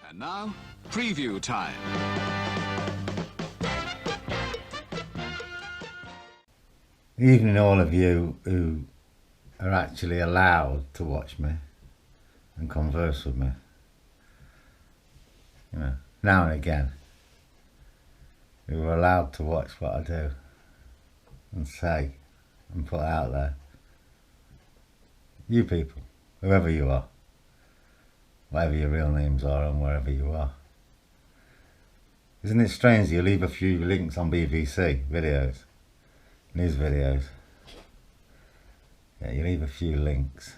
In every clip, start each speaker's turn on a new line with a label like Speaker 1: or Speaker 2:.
Speaker 1: And now, preview time.
Speaker 2: Evening all of you who are actually allowed to watch me and converse with me. You know, now and again. Who are allowed to watch what I do and say and put out there. You people, whoever you are, whatever your real names are and wherever you are. Isn't it strange you leave a few links on BBC videos, news videos? Yeah, you leave a few links,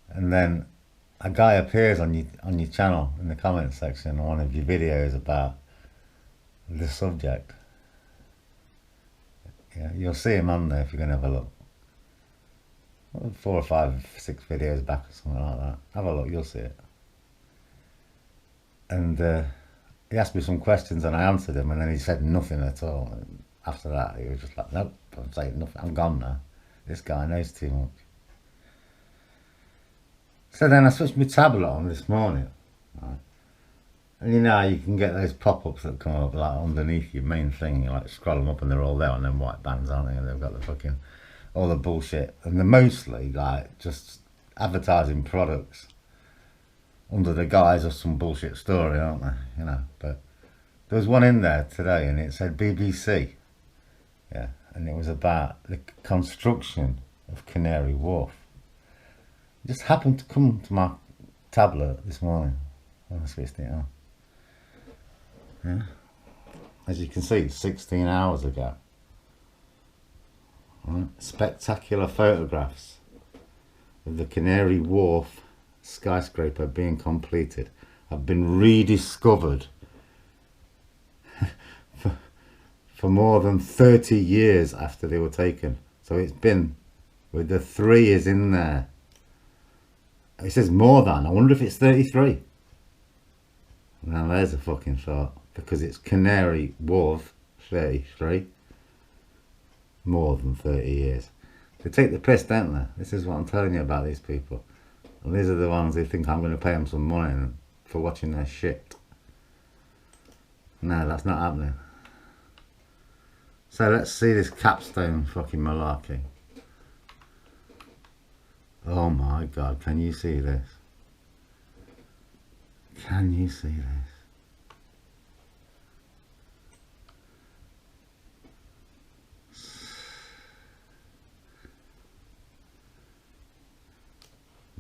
Speaker 2: and then a guy appears on your channel in the comments section on one of your videos about the subject. Yeah, you'll see him on there if you're going to have a look. 4 or 5, 6 videos back or something like that. Have a look, you'll see it. And he asked me some questions and I answered him, and then he said nothing at all. And after that, he was just like, nope, I'm saying nothing. I'm gone now. This guy knows too much. So then I switched my tablet on this morning, right? And you know how you can get those pop-ups that come up like underneath your main thing. You like scroll them up and they're all there on them white bands, aren't they? And they've got the fucking all the bullshit, and they're mostly like just advertising products under the guise of some bullshit story, aren't they? You know, but there was one in there today and it said BBC. Yeah, and it was about the construction of Canary Wharf. It just happened to come to my tablet this morning when I switched it on. Yeah. As you can see, 16 hours ago. Right. Spectacular photographs of the Canary Wharf skyscraper being completed have been rediscovered for more than 30 years after they were taken. So it's been, with the 3 is in there. It says more than. I wonder if it's 33. Now there's a fucking thought, because it's Canary Wharf 33. More than 30 years. They take the piss, don't they? This is what I'm telling you about these people. And these are the ones who think I'm going to pay them some money for watching their shit. No, that's not happening. So let's see this Capstone fucking malarkey. Oh my God, can you see this? Can you see this?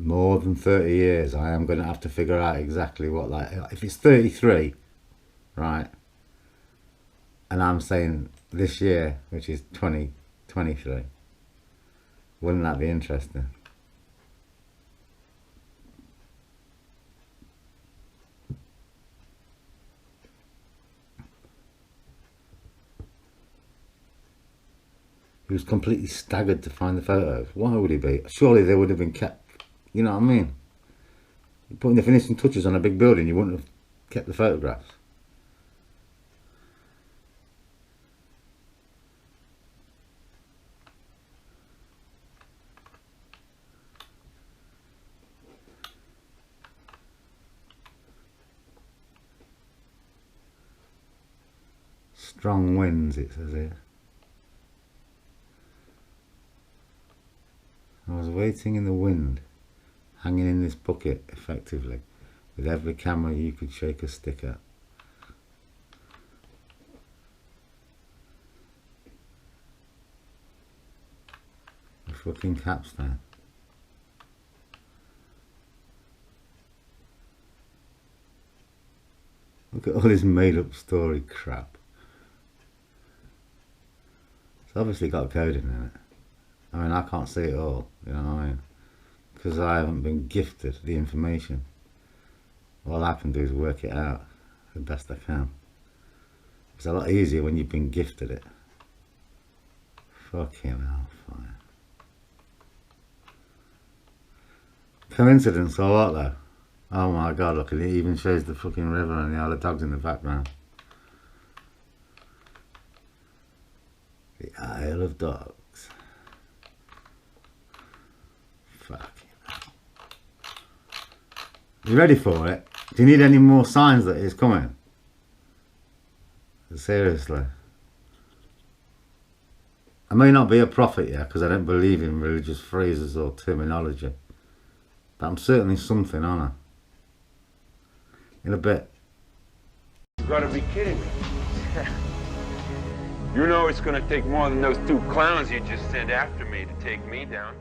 Speaker 2: More than 30 years. I am going to have to figure out exactly what that, if it's 33, right, and I'm saying this year, which is 2023, wouldn't that be interesting? He was completely staggered to find the photos. Why would he be? Surely they would have been kept. You know what I mean? Putting the finishing touches on a big building, you wouldn't have kept the photographs. Strong winds, it says here. I was waiting in the wind, hanging in this bucket, effectively, with every camera you could shake a stick at. A fucking capstone. Look at all this made-up story crap. It's obviously got coding in it. I mean, I can't see it all, you know what I mean? Because I haven't been gifted the information. All I can do is work it out the best I can. It's a lot easier when you've been gifted it. Fucking hell, fine. Coincidence or what though? Oh my God, look, it even shows the fucking river and the Isle of Dogs in the background. The Isle of Dogs. Fucking hell. You ready for it? Do you need any more signs that it's coming? Seriously. I may not be a prophet yet because I don't believe in religious phrases or terminology. But I'm certainly something, aren't I? In a bit.
Speaker 3: You gotta be kidding me. You know it's gonna take more than those two clowns you just sent after me to take me down.